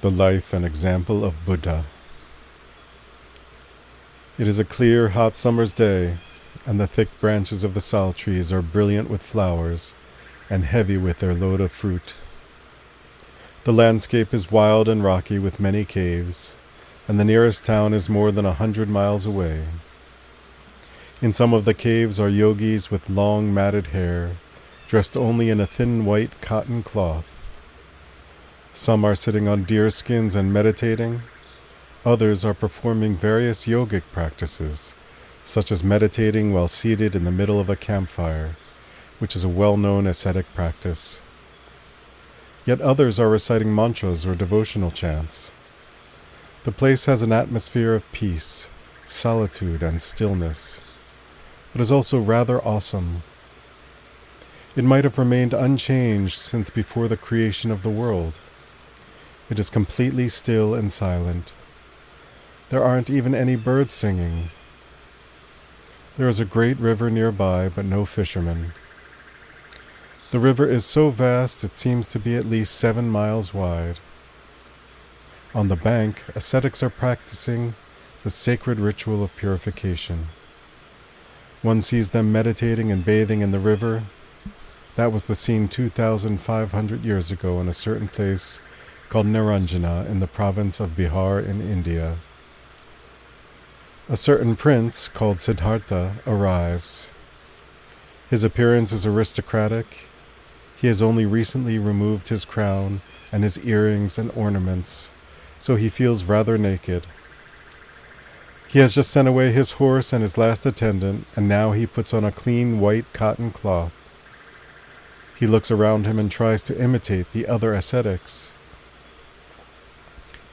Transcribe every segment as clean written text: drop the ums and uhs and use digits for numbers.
The life and example of Buddha. It is a clear, hot summer's day, and the thick branches of the sal trees are brilliant with flowers and heavy with their load of fruit. The landscape is wild and rocky with many caves, and the nearest town is more than 100 miles away. In some of the caves are yogis with long matted hair, dressed only in a thin white cotton cloth. Some are sitting on deer skins and meditating. Others are performing various yogic practices, such as meditating while seated in the middle of a campfire, which is a well-known ascetic practice. Yet others are reciting mantras or devotional chants. The place has an atmosphere of peace, solitude, and stillness. It is also rather awesome. It might have remained unchanged since before the creation of the world. It is completely still and silent. There aren't even any birds singing. There is a great river nearby, but no fishermen. The river is so vast it seems to be at least 7 miles wide. On the bank, ascetics are practicing the sacred ritual of purification. One sees them meditating and bathing in the river. That was the scene 2,500 years ago in a certain place called Niranjana in the province of Bihar in India. A certain prince called Siddhartha arrives. His appearance is aristocratic. He has only recently removed his crown and his earrings and ornaments, so he feels rather naked. He has just sent away his horse and his last attendant, and now he puts on a clean white cotton cloth. He looks around him and tries to imitate the other ascetics.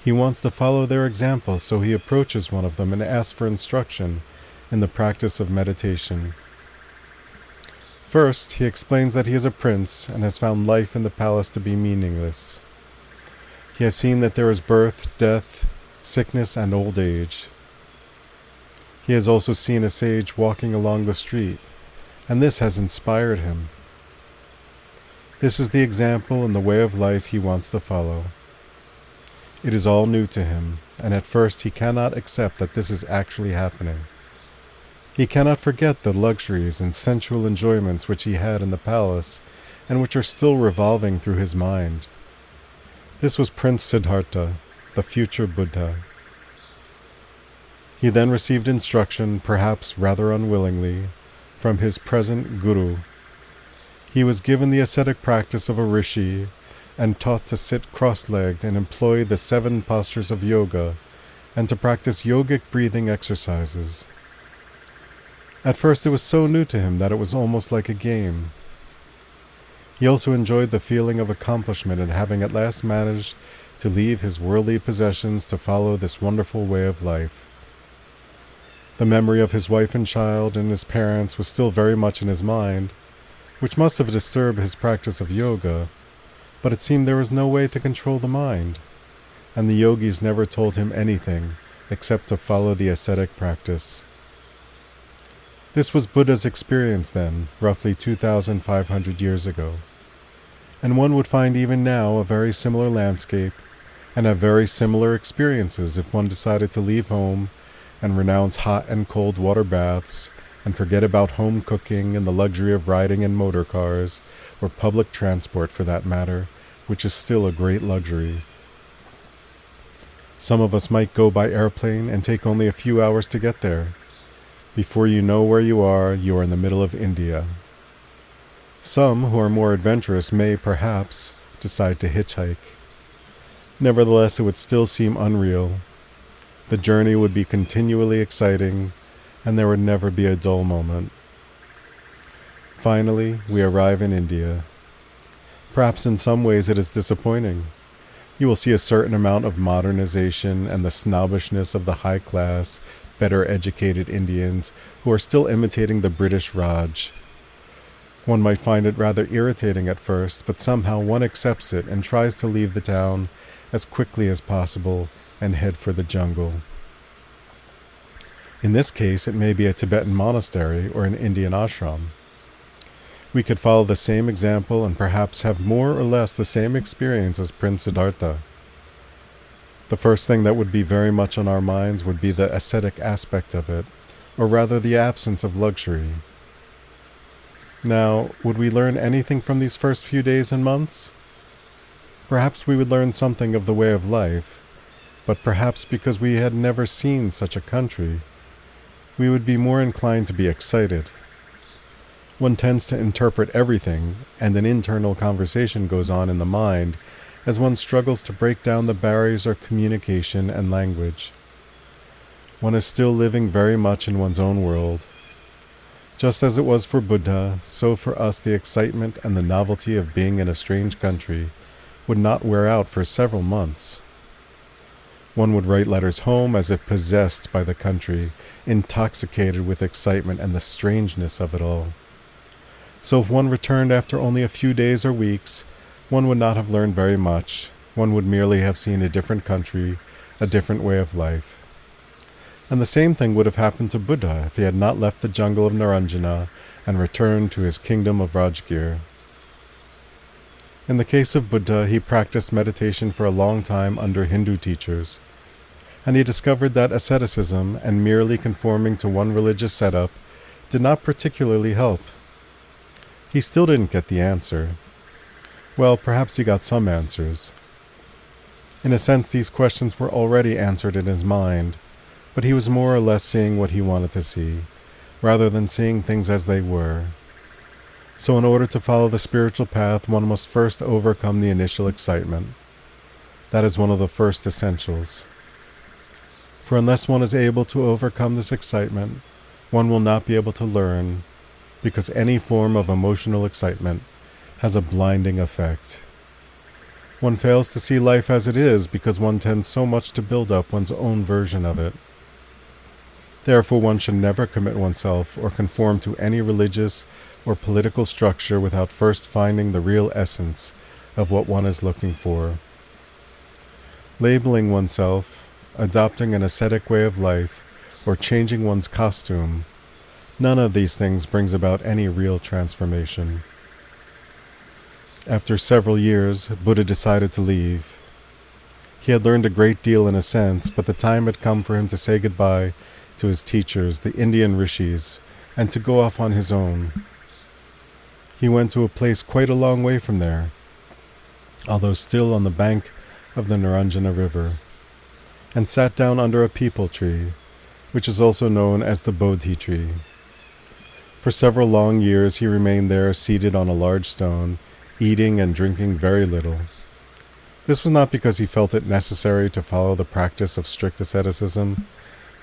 He wants to follow their example, so he approaches one of them and asks for instruction in the practice of meditation. First, he explains that he is a prince and has found life in the palace to be meaningless. He has seen that there is birth, death, sickness, and old age. He has also seen a sage walking along the street, and this has inspired him. This is the example and the way of life he wants to follow. It is all new to him, and at first he cannot accept that this is actually happening. He cannot forget the luxuries and sensual enjoyments which he had in the palace, and which are still revolving through his mind. This was Prince Siddhartha, the future Buddha. He then received instruction, perhaps rather unwillingly, from his present guru. He was given the ascetic practice of a rishi, and taught to sit cross-legged and employ the 7 postures of yoga, and to practice yogic breathing exercises. At first it was so new to him that it was almost like a game. He also enjoyed the feeling of accomplishment in having at last managed to leave his worldly possessions to follow this wonderful way of life. The memory of his wife and child and his parents was still very much in his mind, which must have disturbed his practice of yoga, but it seemed there was no way to control the mind, and the yogis never told him anything except to follow the ascetic practice. This was Buddha's experience then, roughly 2,500 years ago, and one would find even now a very similar landscape and have very similar experiences if one decided to leave home and renounce hot and cold water baths and forget about home cooking and the luxury of riding in motor cars, or public transport for that matter, which is still a great luxury. Some of us might go by airplane and take only a few hours to get there. Before you know where you are in the middle of India. Some who are more adventurous may, perhaps, decide to hitchhike. Nevertheless, it would still seem unreal. The journey would be continually exciting, and there would never be a dull moment. Finally, we arrive in India. Perhaps in some ways it is disappointing. You will see a certain amount of modernization and the snobbishness of the high-class, better-educated Indians who are still imitating the British Raj. One might find it rather irritating at first, but somehow one accepts it and tries to leave the town as quickly as possible and head for the jungle. In this case, it may be a Tibetan monastery or an Indian ashram. We could follow the same example and perhaps have more or less the same experience as Prince Siddhartha. The first thing that would be very much on our minds would be the ascetic aspect of it, or rather the absence of luxury. Now, would we learn anything from these first few days and months? Perhaps we would learn something of the way of life, but perhaps because we had never seen such a country, we would be more inclined to be excited. One tends to interpret everything, and an internal conversation goes on in the mind as one struggles to break down the barriers of communication and language. One is still living very much in one's own world. Just as it was for Buddha, so for us the excitement and the novelty of being in a strange country would not wear out for several months. One would write letters home as if possessed by the country, intoxicated with excitement and the strangeness of it all. So if one returned after only a few days or weeks, one would not have learned very much. One would merely have seen a different country, a different way of life. And the same thing would have happened to Buddha if he had not left the jungle of Naranjana and returned to his kingdom of Rajgir. In the case of Buddha, he practiced meditation for a long time under Hindu teachers, and he discovered that asceticism and merely conforming to one religious setup did not particularly help. He still didn't get the answer. Well, perhaps he got some answers. In a sense, these questions were already answered in his mind, but he was more or less seeing what he wanted to see, rather than seeing things as they were. So in order to follow the spiritual path, one must first overcome the initial excitement. That is one of the first essentials. For unless one is able to overcome this excitement, one will not be able to learn, because any form of emotional excitement has a blinding effect. One fails to see life as it is because one tends so much to build up one's own version of it. Therefore, one should never commit oneself or conform to any religious or political structure without first finding the real essence of what one is looking for. Labeling oneself, adopting an ascetic way of life, or changing one's costume, none of these things brings about any real transformation. After several years, Buddha decided to leave. He had learned a great deal in a sense, but the time had come for him to say goodbye to his teachers, the Indian rishis, and to go off on his own. He went to a place quite a long way from there, although still on the bank of the Naranjana River, and sat down under a peepal tree, which is also known as the Bodhi tree. For several long years he remained there, seated on a large stone, eating and drinking very little. This was not because he felt it necessary to follow the practice of strict asceticism,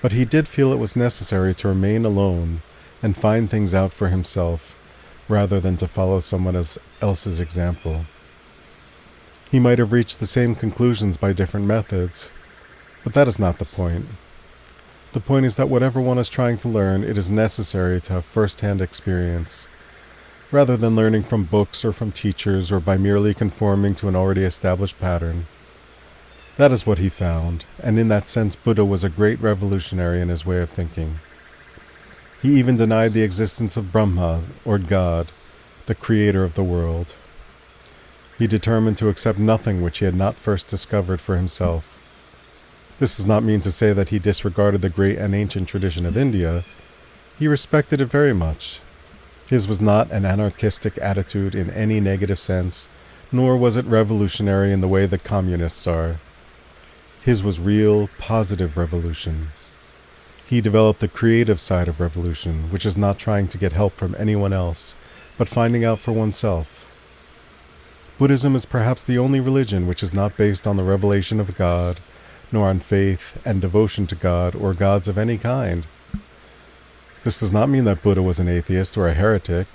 but he did feel it was necessary to remain alone and find things out for himself, rather than to follow someone else's example. He might have reached the same conclusions by different methods, but that is not the point. The point is that whatever one is trying to learn, it is necessary to have first-hand experience, rather than learning from books or from teachers or by merely conforming to an already established pattern. That is what he found, and in that sense Buddha was a great revolutionary in his way of thinking. He even denied the existence of Brahma, or God, the creator of the world. He determined to accept nothing which he had not first discovered for himself. This does not mean to say that he disregarded the great and ancient tradition of India. He respected it very much. His was not an anarchistic attitude in any negative sense, nor was it revolutionary in the way the communists are. His was real, positive revolution. He developed the creative side of revolution, which is not trying to get help from anyone else, but finding out for oneself. Buddhism is perhaps the only religion which is not based on the revelation of God, nor on faith and devotion to God or gods of any kind. This does not mean that Buddha was an atheist or a heretic.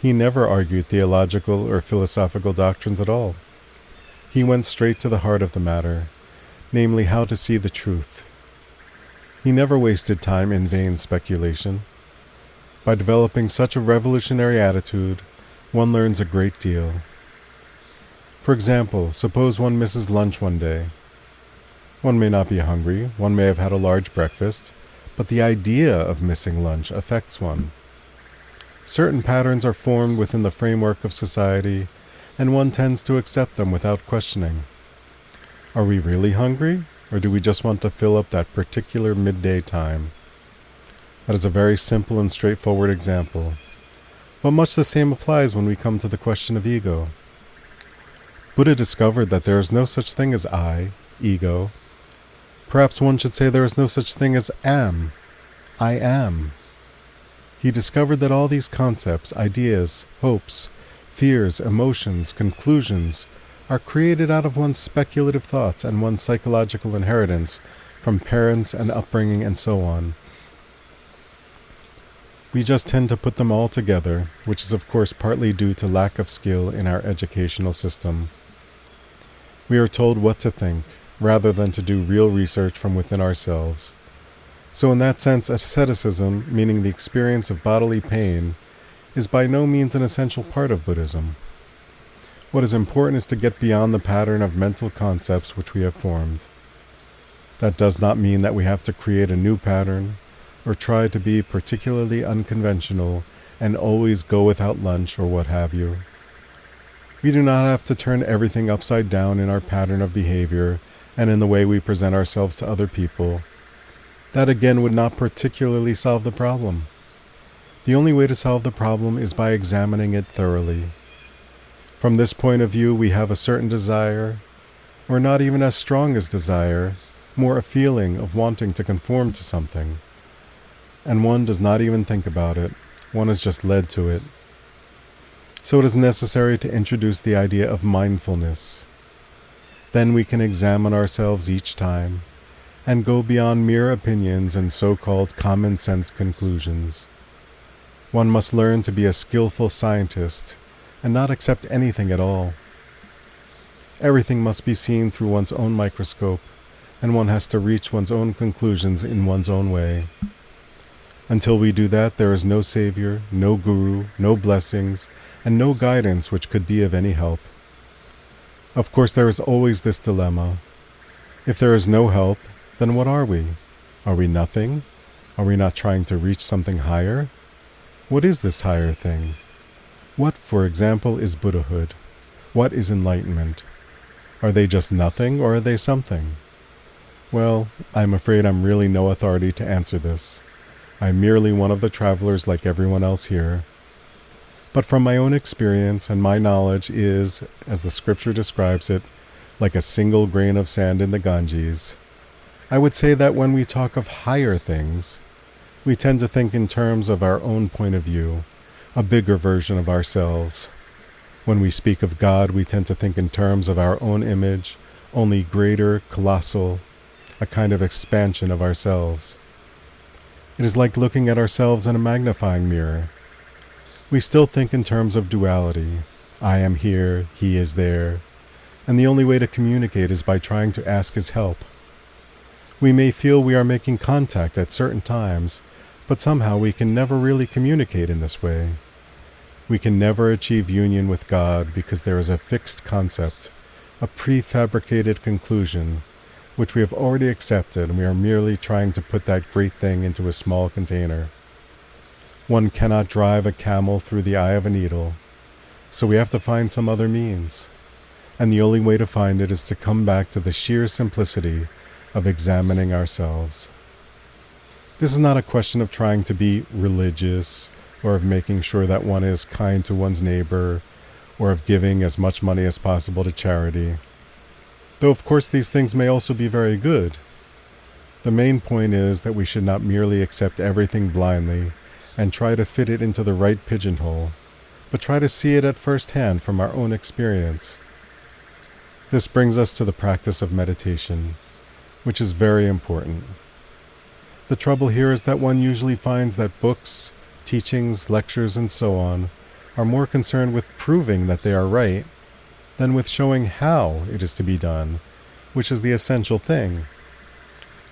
He never argued theological or philosophical doctrines at all. He went straight to the heart of the matter, namely how to see the truth. He never wasted time in vain speculation. By developing such a revolutionary attitude, one learns a great deal. For example, suppose one misses lunch one day. One may not be hungry, one may have had a large breakfast, but the idea of missing lunch affects one. Certain patterns are formed within the framework of society, and one tends to accept them without questioning. Are we really hungry? or do we just want to fill up that particular midday time? That is a very simple and straightforward example, but much the same applies when we come to the question of ego. Buddha discovered that there is no such thing as I, ego. Perhaps one should say there is no such thing as am, I am. He discovered that all these concepts, ideas, hopes, fears, emotions, conclusions are created out of one's speculative thoughts and one's psychological inheritance from parents and upbringing and so on. We just tend to put them all together, which is of course partly due to lack of skill in our educational system. We are told what to think, rather than to do real research from within ourselves. So in that sense, asceticism, meaning the experience of bodily pain, is by no means an essential part of Buddhism. What is important is to get beyond the pattern of mental concepts which we have formed. That does not mean that we have to create a new pattern, or try to be particularly unconventional and always go without lunch or what have you. We do not have to turn everything upside down in our pattern of behavior and in the way we present ourselves to other people. That again would not particularly solve the problem. The only way to solve the problem is by examining it thoroughly. From this point of view, we have a certain desire, or not even as strong as desire, more a feeling of wanting to conform to something. And one does not even think about it, one is just led to it. So it is necessary to introduce the idea of mindfulness. Then we can examine ourselves each time, and go beyond mere opinions and so-called common sense conclusions. One must learn to be a skillful scientist, and not accept anything at all. Everything must be seen through one's own microscope, and one has to reach one's own conclusions in one's own way. Until we do that, there is no savior, no guru, no blessings, and no guidance which could be of any help. Of course, there is always this dilemma. If there is no help, then what are we? Are we nothing? Are we not trying to reach something higher? What is this higher thing? What, for example, is Buddhahood? What is enlightenment? Are they just nothing, or are they something? Well, I'm afraid I'm really no authority to answer this. I'm merely one of the travelers like everyone else here. But from my own experience, and my knowledge is, as the scripture describes it, like a single grain of sand in the Ganges, I would say that when we talk of higher things, we tend to think in terms of our own point of view, a bigger version of ourselves. When we speak of God, we tend to think in terms of our own image, only greater, colossal, a kind of expansion of ourselves. It is like looking at ourselves in a magnifying mirror. We still think in terms of duality. I am here, he is there, and the only way to communicate is by trying to ask his help. We may feel we are making contact at certain times, but somehow we can never really communicate in this way. We can never achieve union with God because there is a fixed concept, a prefabricated conclusion, which we have already accepted, and we are merely trying to put that great thing into a small container. One cannot drive a camel through the eye of a needle, so we have to find some other means. And the only way to find it is to come back to the sheer simplicity of examining ourselves. This is not a question of trying to be religious, or of making sure that one is kind to one's neighbor, or of giving as much money as possible to charity. Though of course these things may also be very good. The main point is that we should not merely accept everything blindly and try to fit it into the right pigeonhole, but try to see it at first hand from our own experience. This brings us to the practice of meditation, which is very important. The trouble here is that one usually finds that books, teachings, lectures, and so on are more concerned with proving that they are right than with showing how it is to be done, which is the essential thing.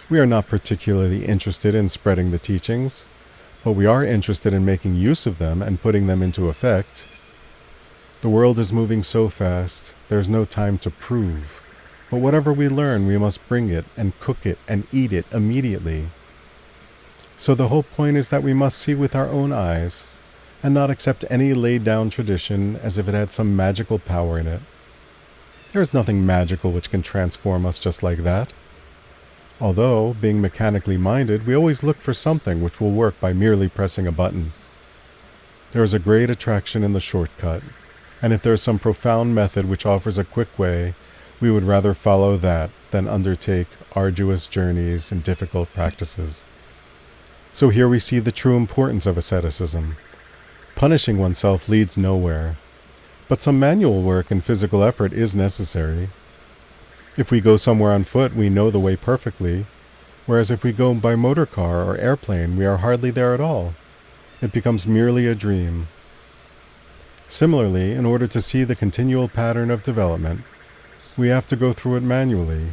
We are not particularly interested in spreading the teachings, but we are interested in making use of them and putting them into effect. The world is moving so fast, there is no time to prove, but whatever we learn, we must bring it and cook it and eat it immediately. So the whole point is that we must see with our own eyes, and not accept any laid-down tradition as if it had some magical power in it. There is nothing magical which can transform us just like that. Although, being mechanically minded, we always look for something which will work by merely pressing a button. There is a great attraction in the shortcut, and if there is some profound method which offers a quick way, we would rather follow that than undertake arduous journeys and difficult practices. So here we see the true importance of asceticism. Punishing oneself leads nowhere, but some manual work and physical effort is necessary. If we go somewhere on foot, we know the way perfectly, whereas if we go by motor car or airplane, we are hardly there at all. It becomes merely a dream. Similarly, in order to see the continual pattern of development, we have to go through it manually.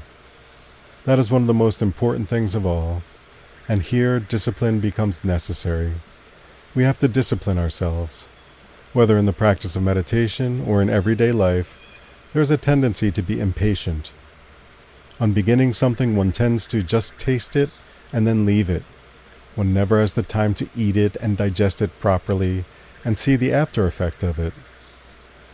That is one of the most important things of all, and here discipline becomes necessary. We have to discipline ourselves. Whether in the practice of meditation or in everyday life, there is a tendency to be impatient. On beginning something, one tends to just taste it and then leave it. One never has the time to eat it and digest it properly and see the after effect of it.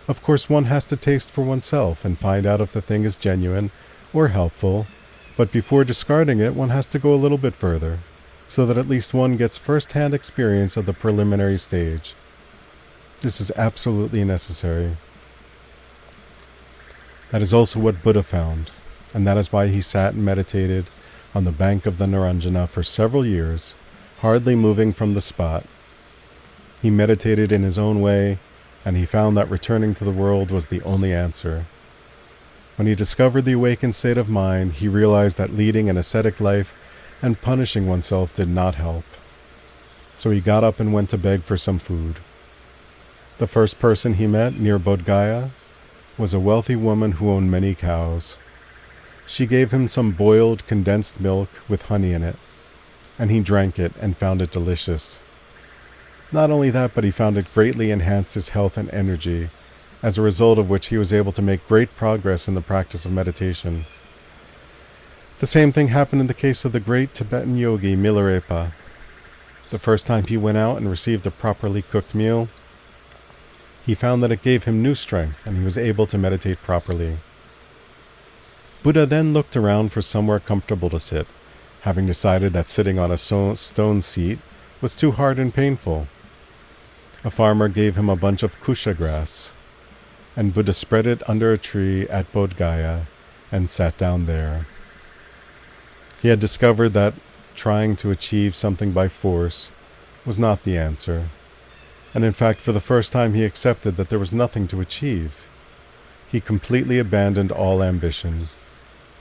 Of course, one has to taste for oneself and find out if the thing is genuine or helpful, but before discarding it, one has to go a little bit further, so that at least one gets first-hand experience of the preliminary stage. This is absolutely necessary. That is also what Buddha found, and that is why he sat and meditated on the bank of the Naranjana for several years, hardly moving from the spot. He meditated in his own way, and he found that returning to the world was the only answer. When he discovered the awakened state of mind, he realized that leading an ascetic life and punishing oneself did not help. So he got up and went to beg for some food. The first person he met near Bodh Gaya was a wealthy woman who owned many cows. She gave him some boiled condensed milk with honey in it, and he drank it and found it delicious. Not only that, but he found it greatly enhanced his health and energy, as a result of which he was able to make great progress in the practice of meditation. The same thing happened in the case of the great Tibetan yogi Milarepa. The first time he went out and received a properly cooked meal, he found that it gave him new strength and he was able to meditate properly. Buddha then looked around for somewhere comfortable to sit, having decided that sitting on a stone seat was too hard and painful. A farmer gave him a bunch of kusha grass, and Buddha spread it under a tree at Bodh Gaya and sat down there. He had discovered that trying to achieve something by force was not the answer, and in fact for the first time he accepted that there was nothing to achieve. He completely abandoned all ambition.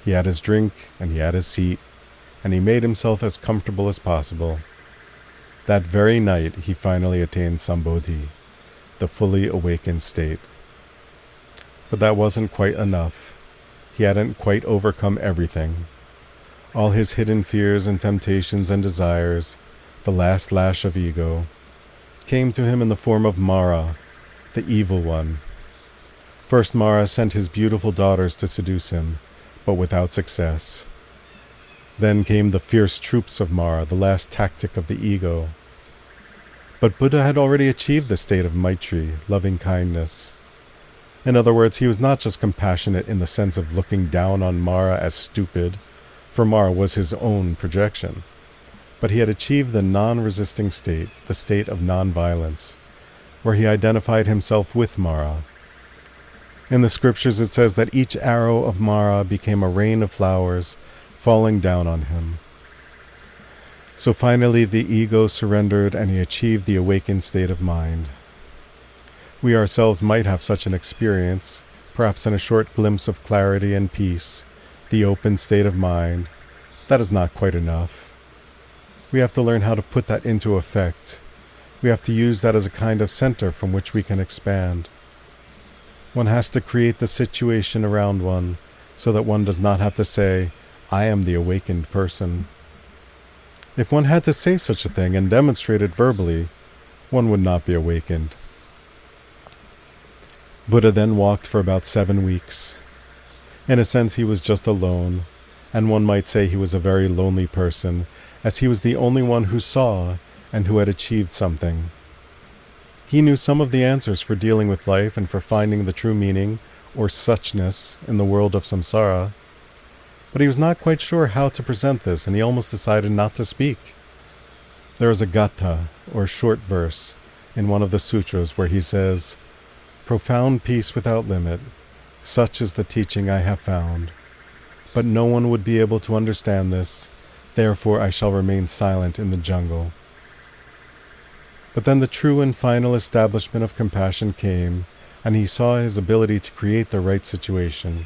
He had his drink and he had his seat, and he made himself as comfortable as possible. That very night he finally attained Sambodhi, the fully awakened state. But that wasn't quite enough. He hadn't quite overcome everything. All his hidden fears and temptations and desires, the last lash of ego, came to him in the form of Mara, the evil one. First Mara sent his beautiful daughters to seduce him, but without success. Then came the fierce troops of Mara, the last tactic of the ego. But Buddha had already achieved the state of Maitri, loving kindness. In other words, he was not just compassionate in the sense of looking down on Mara as stupid, for Mara was his own projection, but he had achieved the non-resisting state, the state of non-violence, where he identified himself with Mara. In the scriptures it says that each arrow of Mara became a rain of flowers falling down on him. So finally the ego surrendered and he achieved the awakened state of mind. We ourselves might have such an experience, perhaps in a short glimpse of clarity and peace, the open state of mind. That is not quite enough. We have to learn how to put that into effect. We have to use that as a kind of center from which we can expand. One has to create the situation around one so that one does not have to say, I am the awakened person. If one had to say such a thing and demonstrate it verbally, one would not be awakened. Buddha then walked for about 7 weeks. In a sense, he was just alone, and one might say he was a very lonely person, as he was the only one who saw and who had achieved something. He knew some of the answers for dealing with life and for finding the true meaning, or suchness, in the world of samsara. But he was not quite sure how to present this, and he almost decided not to speak. There is a gatha, or short verse, in one of the sutras where he says, "Profound peace without limit, such is the teaching I have found. But no one would be able to understand this, therefore I shall remain silent in the jungle." But then the true and final establishment of compassion came, and he saw his ability to create the right situation.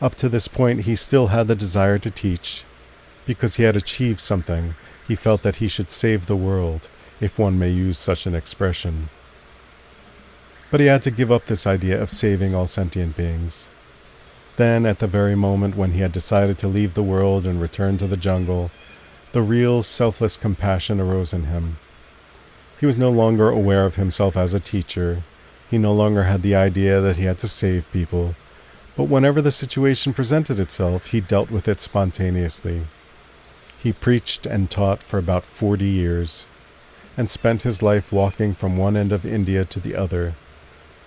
Up to this point he still had the desire to teach. Because he had achieved something, he felt that he should save the world, if one may use such an expression. But he had to give up this idea of saving all sentient beings. Then, at the very moment when he had decided to leave the world and return to the jungle, the real, selfless compassion arose in him. He was no longer aware of himself as a teacher. He no longer had the idea that he had to save people. But whenever the situation presented itself, he dealt with it spontaneously. He preached and taught for about 40 years, and spent his life walking from one end of India to the other.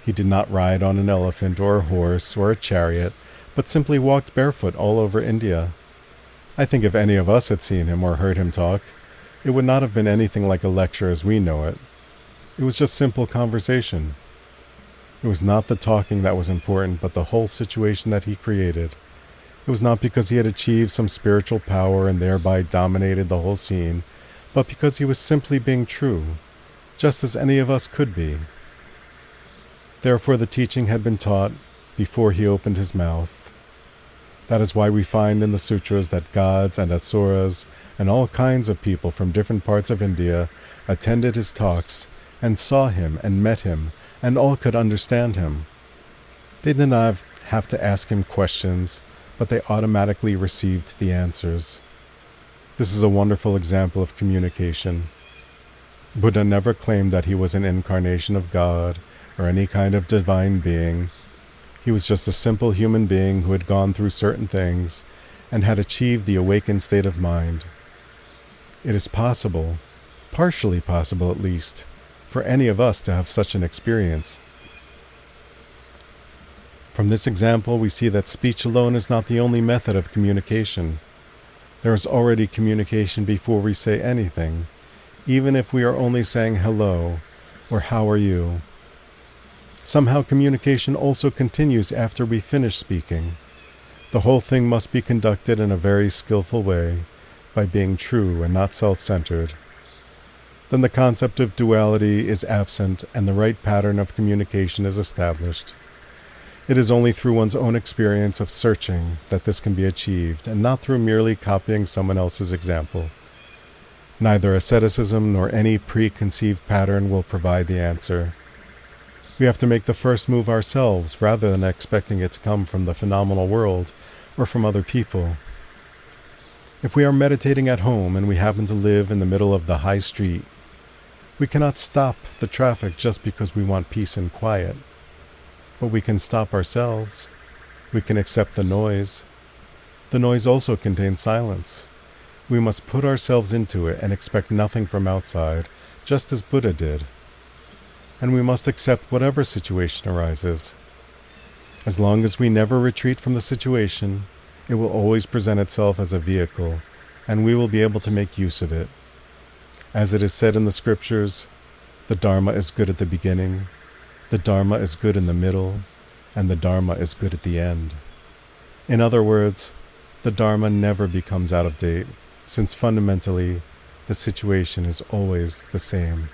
He did not ride on an elephant or a horse or a chariot, but simply walked barefoot all over India. I think if any of us had seen him or heard him talk, it would not have been anything like a lecture as we know it. It was just simple conversation. It was not the talking that was important, but the whole situation that he created. It was not because he had achieved some spiritual power and thereby dominated the whole scene, but because he was simply being true, just as any of us could be. Therefore the teaching had been taught before he opened his mouth. That is why we find in the sutras that gods and asuras and all kinds of people from different parts of India attended his talks and saw him and met him, and all could understand him. They did not have to ask him questions, but they automatically received the answers. This is a wonderful example of communication. Buddha never claimed that he was an incarnation of God or any kind of divine being. He was just a simple human being who had gone through certain things and had achieved the awakened state of mind. It is possible, partially possible at least, for any of us to have such an experience. From this example, we see that speech alone is not the only method of communication. There is already communication before we say anything, even if we are only saying hello or how are you. Somehow communication also continues after we finish speaking. The whole thing must be conducted in a very skillful way, by being true and not self-centered. Then the concept of duality is absent and the right pattern of communication is established. It is only through one's own experience of searching that this can be achieved, and not through merely copying someone else's example. Neither asceticism nor any preconceived pattern will provide the answer. We have to make the first move ourselves rather than expecting it to come from the phenomenal world or from other people. If we are meditating at home and we happen to live in the middle of the high street, we cannot stop the traffic just because we want peace and quiet. But we can stop ourselves. We can accept the noise. The noise also contains silence. We must put ourselves into it and expect nothing from outside, just as Buddha did. And we must accept whatever situation arises. As long as we never retreat from the situation, it will always present itself as a vehicle, and we will be able to make use of it. As it is said in the scriptures, the Dharma is good at the beginning, the Dharma is good in the middle, and the Dharma is good at the end. In other words, the Dharma never becomes out of date, since fundamentally, the situation is always the same.